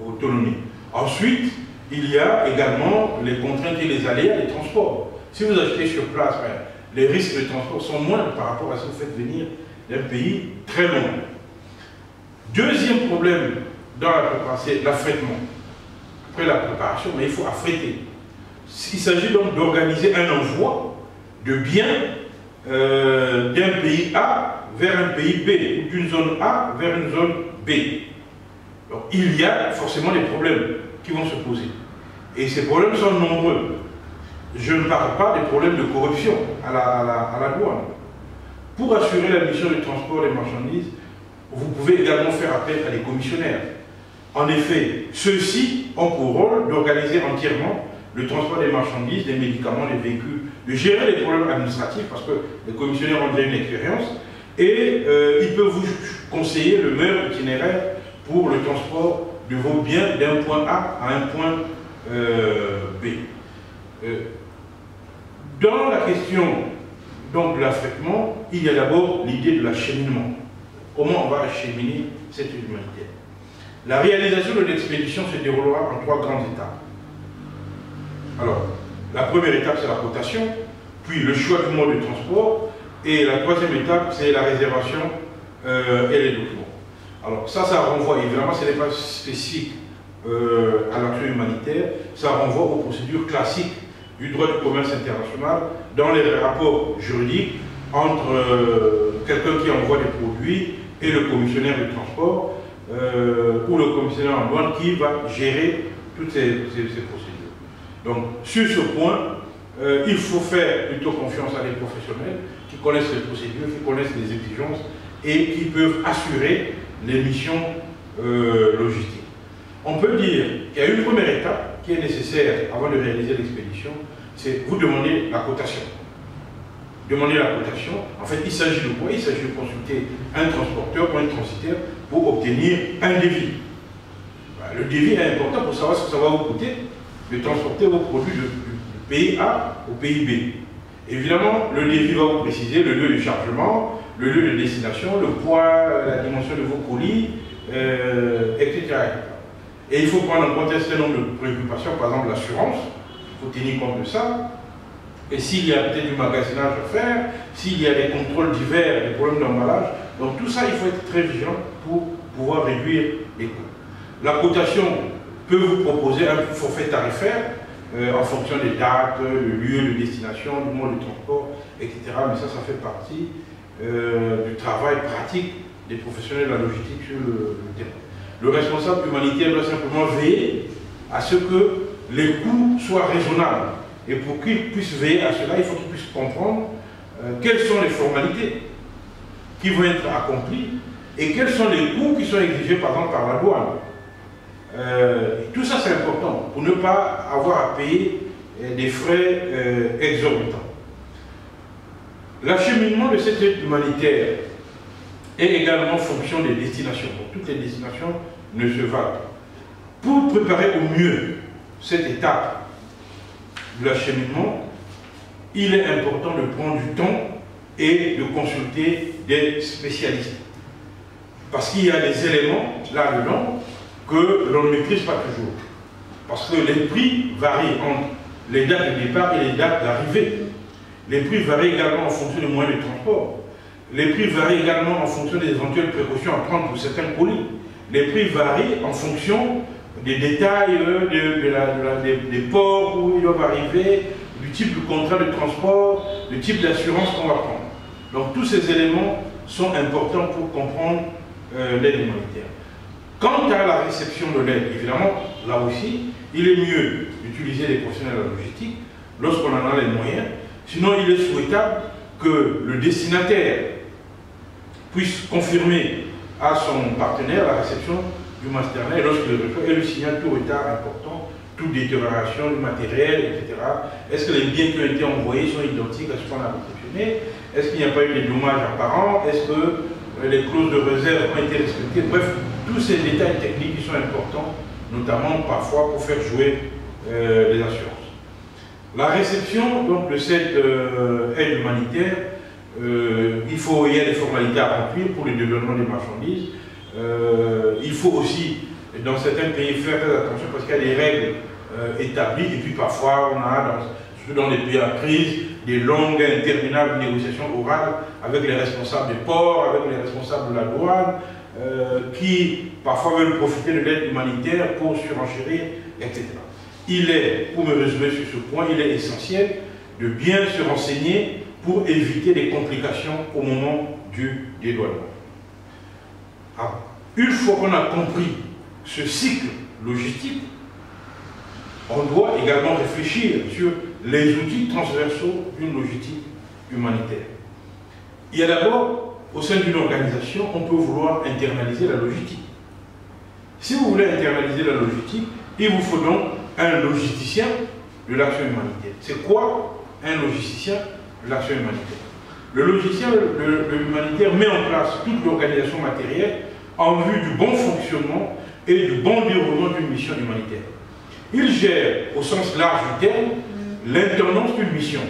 autonomie. Ensuite, il y a également les contraintes et les aléas des transports. Si vous achetez sur place, les risques de transport sont moindres par rapport à ce que vous faites venir d'un pays très loin. Deuxième problème dans la préparation, c'est l'affrètement. Après la préparation, mais il faut affréter. Il s'agit donc d'organiser un envoi de biens d'un pays A vers un pays B, ou d'une zone A vers une zone B. Donc, il y a forcément des problèmes qui vont se poser. Et ces problèmes sont nombreux. Je ne parle pas des problèmes de corruption à la douane. Pour assurer la mission de transport des marchandises, vous pouvez également faire appel à des commissionnaires. En effet, ceux-ci ont pour rôle d'organiser entièrement le transport des marchandises, des médicaments, des véhicules, de gérer les problèmes administratifs, parce que les commissionnaires ont déjà une expérience, et ils peuvent vous conseiller le meilleur itinéraire pour le transport de vos biens d'un point A à un point B. Dans la question donc, de l'affrètement, il y a d'abord l'idée de l'acheminement. Comment on va acheminer cette humanitaire? La réalisation de l'expédition se déroulera en trois grandes étapes. Alors, la première étape, c'est la cotation, puis le choix du mode de transport, et la troisième étape, c'est la réservation et les documents. Alors, ça renvoie, évidemment, ce n'est pas spécifique à l'action humanitaire, ça renvoie aux procédures classiques du droit du commerce international dans les rapports juridiques entre quelqu'un qui envoie des produits et le commissionnaire du transport ou le commissionnaire en douane qui va gérer toutes ces procédures. Donc, sur ce point, il faut faire plutôt confiance à des professionnels qui connaissent les procédures, qui connaissent les exigences et qui peuvent assurer les missions logistiques. On peut dire qu'il y a une première étape qui est nécessaire avant de réaliser l'expédition, c'est vous demander la cotation. Demander la cotation, en fait, il s'agit de quoi? Il s'agit de consulter un transporteur ou un transitaire pour obtenir un devis. Le devis est important pour savoir ce que ça va vous coûter de transporter vos produits du pays A au pays B. Évidemment, le devis va vous préciser le lieu de chargement, le lieu de destination, le poids, la dimension de vos colis, etc. Et il faut prendre en compte un certain nombre de préoccupations, par exemple l'assurance, il faut tenir compte de ça. Et s'il y a peut-être du magasinage à faire, s'il y a des contrôles divers, des problèmes d'emballage, donc tout ça, il faut être très vigilant pour pouvoir réduire les coûts. La cotation peut vous proposer un forfait tarifaire en fonction des dates, le lieu de destination, du mode de transport, etc. Mais ça fait partie du travail pratique des professionnels de la logistique sur le terrain. Le responsable humanitaire doit simplement veiller à ce que les coûts soient raisonnables. Et pour qu'il puisse veiller à cela, il faut qu'il puisse comprendre quelles sont les formalités qui vont être accomplies et quels sont les coûts qui sont exigés par exemple par la douane. Tout ça c'est important pour ne pas avoir à payer des frais exorbitants. L'acheminement de cette aide humanitaire est également fonction des destinations. Donc, toutes les destinations ne se valent pas. Pour préparer au mieux cette étape de l'acheminement, il est important de prendre du temps et de consulter des spécialistes. Parce qu'il y a des éléments là-dedans que l'on ne maîtrise pas toujours. Parce que les prix varient entre les dates de départ et les dates d'arrivée. Les prix varient également en fonction des moyens de transport. Les prix varient également en fonction des éventuelles précautions à prendre pour certains colis. Les prix varient en fonction des détails des ports où ils doivent arriver, du type de contrat de transport, du type d'assurance qu'on va prendre. Donc tous ces éléments sont importants pour comprendre l'aide humanitaire. Quant à la réception de l'aide, évidemment, là aussi, il est mieux d'utiliser les professionnels de la logistique lorsqu'on en a les moyens. Sinon, il est souhaitable que le destinataire puisse confirmer à son partenaire la réception du masternet lorsqu'il le reçoit et lui signale tout retard important, toute détérioration du matériel, etc. Est-ce que les biens qui ont été envoyés sont identiques à ce qu'on a réceptionné? Est-ce qu'il n'y a pas eu de dommages apparents? Est-ce que les clauses de réserve ont été respectées? Bref, tous ces détails techniques qui sont importants, notamment parfois pour faire jouer les assurances. La réception donc, de cette aide humanitaire, il y a des formalités à remplir pour le développement des marchandises. Il faut aussi, dans certains pays, faire très attention parce qu'il y a des règles établies et puis parfois on a, surtout dans les pays en crise, des longues et interminables négociations orales avec les responsables des ports, avec les responsables de la douane, qui parfois veulent profiter de l'aide humanitaire pour surenchérir, etc. Il est, pour me résumer sur ce point, il est essentiel de bien se renseigner pour éviter des complications au moment du dédouanement. Alors, une fois qu'on a compris ce cycle logistique, on doit également réfléchir sur les outils transversaux d'une logistique humanitaire. Il y a d'abord, au sein d'une organisation, on peut vouloir internaliser la logistique. Si vous voulez internaliser la logistique, il vous faut donc un logisticien de l'action humanitaire. C'est quoi un logisticien de l'action humanitaire? Le logisticien de l'humanitaire met en place toute l'organisation matérielle en vue du bon fonctionnement et du bon déroulement d'une mission humanitaire. Il gère, au sens large du terme, l'intendance d'une mission.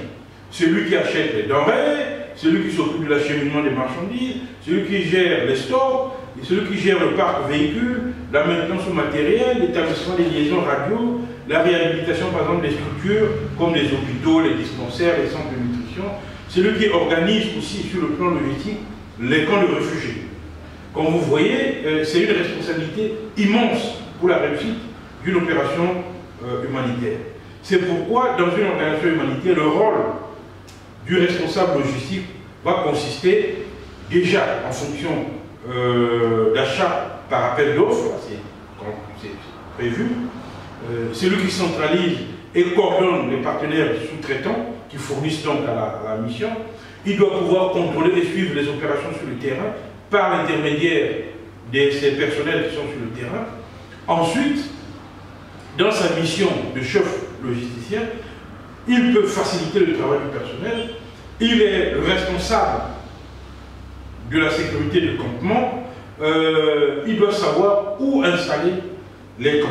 Celui qui achète les denrées, celui qui s'occupe de l'acheminement des marchandises, celui qui gère les stocks, celui qui gère le parc véhicule, la maintenance au matériel, l'établissement des liaisons radio, la réhabilitation par exemple des structures comme les hôpitaux, les dispensaires, les centres de nutrition, celui qui organise aussi sur le plan logistique les camps de réfugiés. Comme vous voyez, c'est une responsabilité immense pour la réussite d'une opération humanitaire. C'est pourquoi dans une organisation humanitaire, le rôle du responsable logistique va consister déjà en fonction d'achat par appel d'offres, c'est prévu. Celui qui centralise et coordonne les partenaires sous-traitants qui fournissent donc à la mission. Il doit pouvoir contrôler et suivre les opérations sur le terrain par l'intermédiaire de ces personnels qui sont sur le terrain. Ensuite, dans sa mission de chef logisticien, il peut faciliter le travail du personnel. Il est le responsable de la sécurité du campement. Il doit savoir où installer les camps.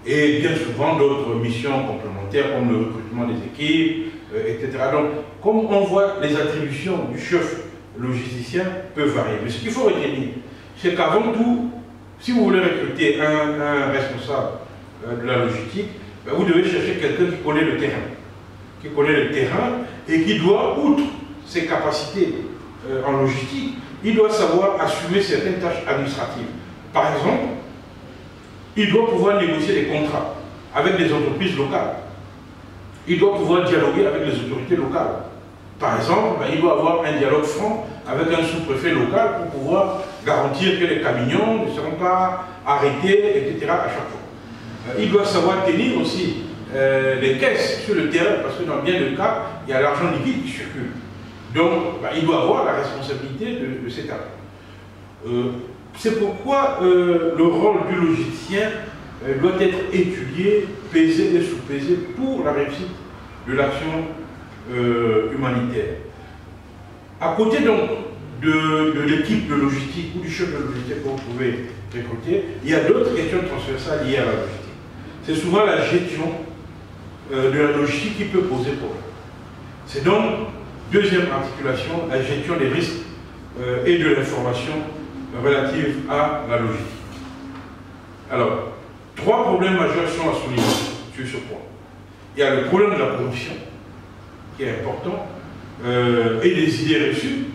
Et bien souvent d'autres missions complémentaires comme le recrutement des équipes, etc. Donc, comme on voit, les attributions du chef logisticien peuvent varier. Mais ce qu'il faut retenir, c'est qu'avant tout, si vous voulez recruter un responsable de la logistique, ben vous devez chercher quelqu'un qui connaît le terrain, et qui doit, outre ses capacités en logistique, il doit savoir assumer certaines tâches administratives. Par exemple, il doit pouvoir négocier des contrats avec des entreprises locales. Il doit pouvoir dialoguer avec les autorités locales. Par exemple, ben, il doit avoir un dialogue franc avec un sous-préfet local pour pouvoir garantir que les camions ne seront pas arrêtés, etc. à chaque fois. Il doit savoir tenir aussi les caisses sur le terrain, parce que dans bien de cas, il y a l'argent liquide qui circule. Donc, ben, il doit avoir la responsabilité de cet acte. C'est pourquoi le rôle du logisticien doit être étudié, pesé et sous-pesé pour la réussite de l'action humanitaire. À côté donc de l'équipe de logistique ou du chef de logistique que vous pouvez recruter, il y a d'autres questions transversales liées à la logistique. C'est souvent la gestion de la logistique qui peut poser problème. C'est donc, deuxième articulation, la gestion des risques et de l'information relative à la logistique. Alors, trois problèmes majeurs sont à souligner sur ce point. Il y a le problème de la corruption, qui est important, et des idées reçues.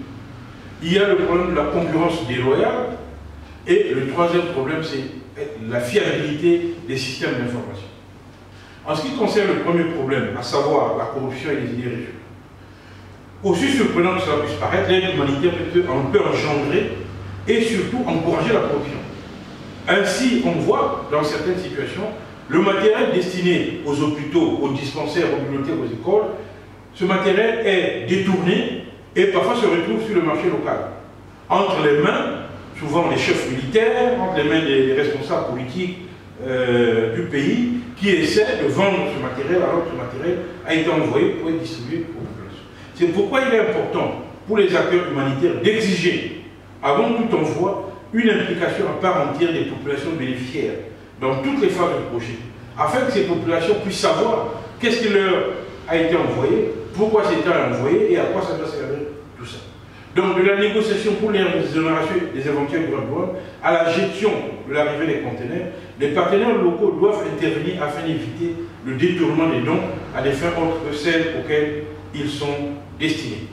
Il y a le problème de la concurrence déloyale. Et le troisième problème, c'est la fiabilité des systèmes d'information. En ce qui concerne le premier problème, à savoir la corruption et les idées reçues, aussi surprenant que cela puisse paraître, l'aide humanitaire peut engendrer et surtout encourager la corruption. Ainsi, on voit dans certaines situations, le matériel destiné aux hôpitaux, aux dispensaires, aux bibliothèques, aux écoles, ce matériel est détourné et parfois se retrouve sur le marché local. Entre les mains, souvent des chefs militaires, entre les mains des responsables politiques du pays, qui essaient de vendre ce matériel alors que ce matériel a été envoyé pour être distribué aux populations. C'est pourquoi il est important pour les acteurs humanitaires d'exiger, avant tout envoi, une implication à part entière des populations bénéficiaires dans toutes les phases du projet, afin que ces populations puissent savoir qu'est-ce qui leur a été envoyé, pourquoi c'était envoyé et à quoi ça doit servir, tout ça. Donc de la négociation pour l'exonération des éventuels droits de douane à la gestion de l'arrivée des conteneurs, les partenaires locaux doivent intervenir afin d'éviter le détournement des dons à des fins autres que celles auxquelles ils sont destinés.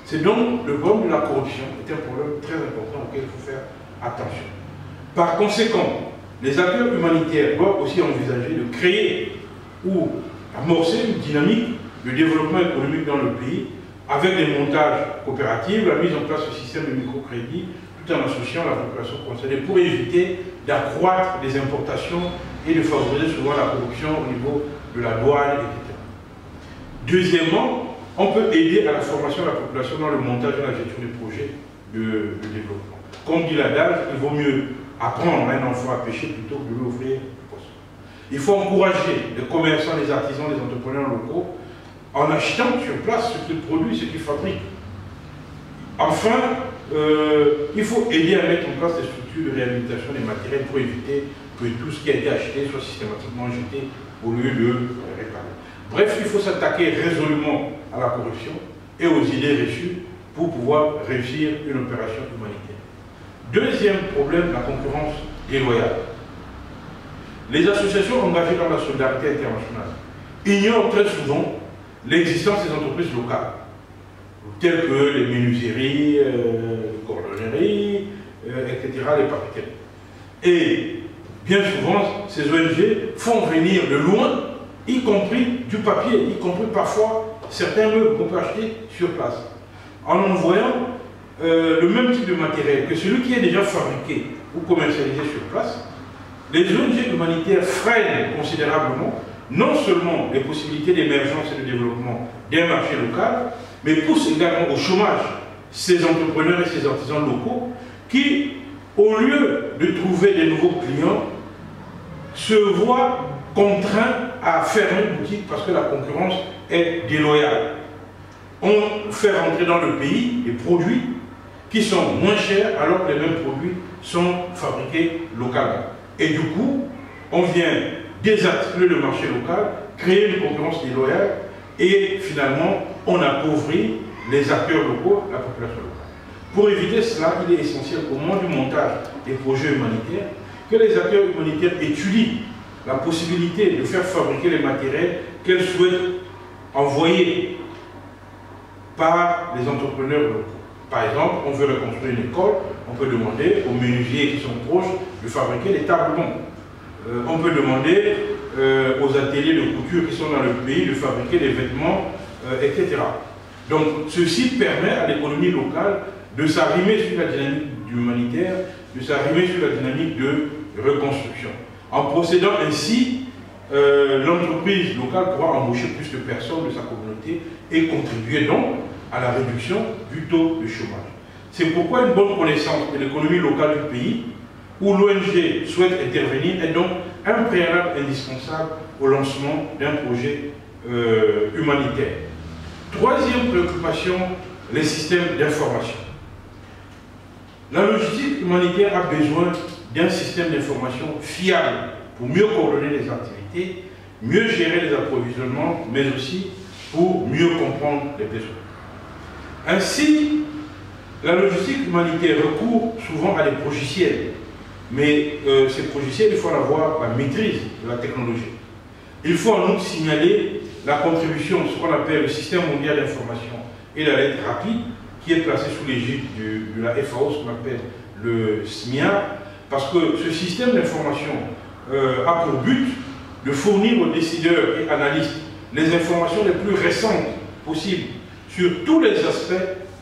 C'est donc le problème de la corruption est un problème très important auquel il faut faire attention. Par conséquent, les acteurs humanitaires doivent aussi envisager de créer ou amorcer une dynamique de développement économique dans le pays avec des montages coopératifs, la mise en place de systèmes de microcrédit, tout en associant la population concernée pour éviter d'accroître les importations et de favoriser souvent la corruption au niveau de la douane, etc. Deuxièmement, on peut aider à la formation de la population dans le montage et la gestion des projets de développement. Comme dit l'adage, il vaut mieux apprendre à un enfant à pêcher plutôt que de lui offrir un poisson. Il faut encourager les commerçants, les artisans, les entrepreneurs locaux en achetant sur place ce qu'ils produisent, ce qu'ils fabriquent. Enfin, il faut aider à mettre en place des structures de réhabilitation des matériels pour éviter que tout ce qui a été acheté soit systématiquement jeté au lieu de réparer. Bref, il faut s'attaquer résolument à la corruption et aux idées reçues pour pouvoir réussir une opération humanitaire. Deuxième problème, la concurrence déloyale. Les associations engagées dans la solidarité internationale ignorent très souvent l'existence des entreprises locales, telles que les menuiseries, les cordonneries, etc., les papeteries. Et bien souvent, ces ONG font venir de loin, y compris du papier, y compris parfois certains meubles qu'on peut acheter sur place, en envoyant le même type de matériel que celui qui est déjà fabriqué ou commercialisé sur place, les ONG humanitaires freinent considérablement non seulement les possibilités d'émergence et de développement d'un marché local, mais poussent également au chômage ces entrepreneurs et ces artisans locaux qui, au lieu de trouver des nouveaux clients, se voient contraints à fermer une boutique parce que la concurrence est déloyale. On fait rentrer dans le pays des produits qui sont moins chers alors que les mêmes produits sont fabriqués localement. Et du coup, on vient désarticuler le marché local, créer une concurrence déloyale et finalement, on appauvrit les acteurs locaux, la population locale. Pour éviter cela, il est essentiel au moment du montage des projets humanitaires que les acteurs humanitaires étudient la possibilité de faire fabriquer les matériels qu'elles souhaitent envoyer par les entrepreneurs locaux. Par exemple, on veut reconstruire une école, on peut demander aux menuisiers qui sont proches de fabriquer les tables-rondes. On peut demander aux ateliers de couture qui sont dans le pays de fabriquer des vêtements, etc. Donc, ceci permet à l'économie locale de s'arrimer sur la dynamique humanitaire, de s'arrimer sur la dynamique de reconstruction. En procédant ainsi, l'entreprise locale pourra embaucher plus de personnes de sa communauté et contribuer donc à la réduction du taux de chômage. C'est pourquoi une bonne connaissance de l'économie locale du pays où l'ONG souhaite intervenir est donc un préalable indispensable au lancement d'un projet humanitaire. Troisième préoccupation, les systèmes d'information. La logistique humanitaire a besoin d'un système d'information fiable pour mieux coordonner les activités, mieux gérer les approvisionnements, mais aussi pour mieux comprendre les besoins. Ainsi, la logistique humanitaire recourt souvent à des logiciels, mais ces logiciels, il faut avoir la maîtrise de la technologie. Il faut en outre signaler la contribution de ce qu'on appelle le système mondial d'information et la lettre rapide, qui est placé sous l'égide de la FAO, ce qu'on appelle le SMIA, parce que ce système d'information a pour but de fournir aux décideurs et analystes les informations les plus récentes possibles sur tous les aspects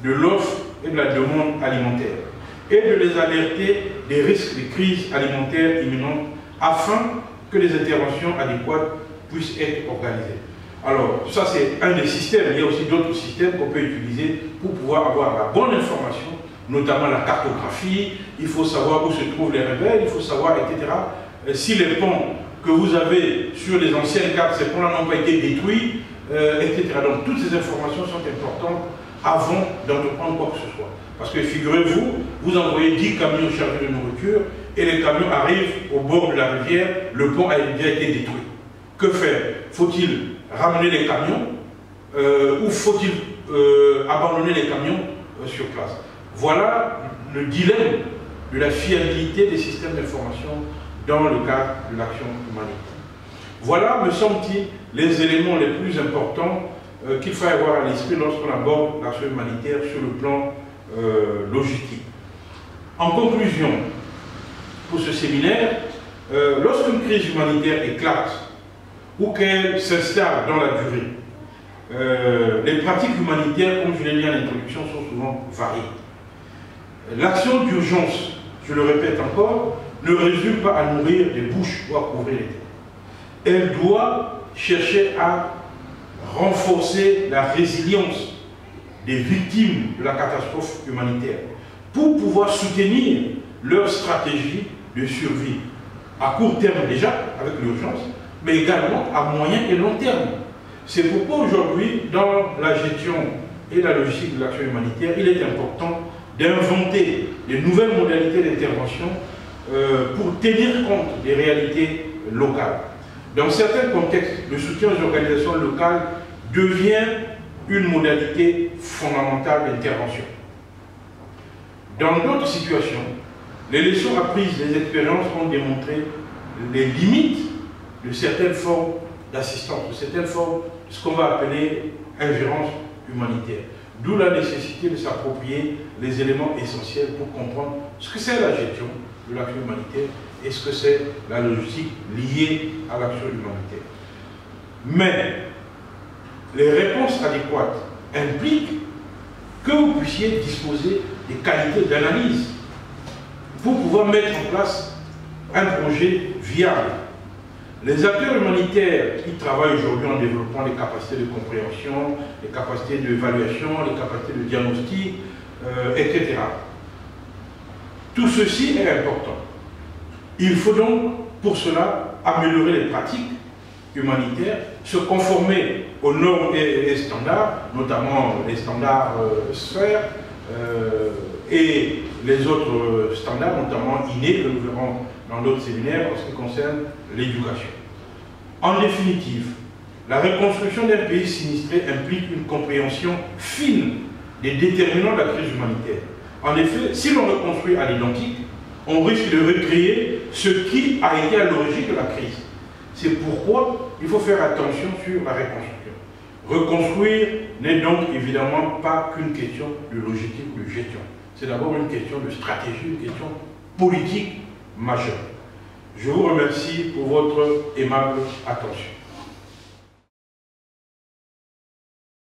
de l'offre et de la demande alimentaire et de les alerter des risques de crise alimentaire imminente afin que les interventions adéquates puissent être organisées. Alors, ça c'est un des systèmes. Il y a aussi d'autres systèmes qu'on peut utiliser pour pouvoir avoir la bonne information, notamment la cartographie. Il faut savoir où se trouvent les rebelles, il faut savoir, etc. Si les ponts que vous avez sur les anciennes cartes, ces ponts-là n'ont pas été détruits, etc. Donc, toutes ces informations sont importantes avant d'entreprendre quoi que ce soit. Parce que figurez-vous, vous envoyez 10 camions chargés de nourriture et les camions arrivent au bord de la rivière, le pont a déjà été détruit. Que faire? Faut-il ramener les camions ou faut-il abandonner les camions sur place? Voilà le dilemme de la fiabilité des systèmes d'information dans le cadre de l'action humanitaire. Voilà, me semble-t-il, les éléments les plus importants qu'il faut avoir à l'esprit lorsqu'on aborde l'action humanitaire sur le plan logistique. En conclusion, pour ce séminaire, lorsqu'une crise humanitaire éclate ou qu'elle s'installe dans la durée, les pratiques humanitaires, comme je l'ai dit en introduction, sont souvent variées. L'action d'urgence, je le répète encore, ne résume pas à nourrir des bouches ou à couvrir les têtes. Elle doit chercher à renforcer la résilience des victimes de la catastrophe humanitaire pour pouvoir soutenir leur stratégie de survie à court terme déjà avec l'urgence, mais également à moyen et long terme. C'est pourquoi aujourd'hui, dans la gestion et la logistique de l'action humanitaire, il est important d'inventer de nouvelles modalités d'intervention pour tenir compte des réalités locales. Dans certains contextes, le soutien aux organisations locales devient une modalité fondamentale d'intervention. Dans d'autres situations, les leçons apprises des expériences ont démontré les limites de certaines formes d'assistance, de certaines formes de ce qu'on va appeler ingérence humanitaire. D'où la nécessité de s'approprier les éléments essentiels pour comprendre ce que c'est la gestion de l'action humanitaire et ce que c'est la logistique liée à l'action humanitaire. Mais les réponses adéquates impliquent que vous puissiez disposer des qualités d'analyse pour pouvoir mettre en place un projet viable. Les acteurs humanitaires qui travaillent aujourd'hui en développant les capacités de compréhension, les capacités d'évaluation, les capacités de diagnostic, etc. Tout ceci est important. Il faut donc, pour cela, améliorer les pratiques humanitaires, se conformer aux normes et standards, notamment les standards sphères et les autres standards, notamment innés, que nous verrons dans d'autres séminaires en ce qui concerne l'éducation. En définitive, la reconstruction d'un pays sinistré implique une compréhension fine des déterminants de la crise humanitaire. En effet, si l'on reconstruit à l'identique, on risque de recréer ce qui a été à l'origine de la crise. C'est pourquoi il faut faire attention sur la reconstruction. Reconstruire n'est donc évidemment pas qu'une question de logistique ou de gestion. C'est d'abord une question de stratégie, une question politique majeure. Je vous remercie pour votre aimable attention.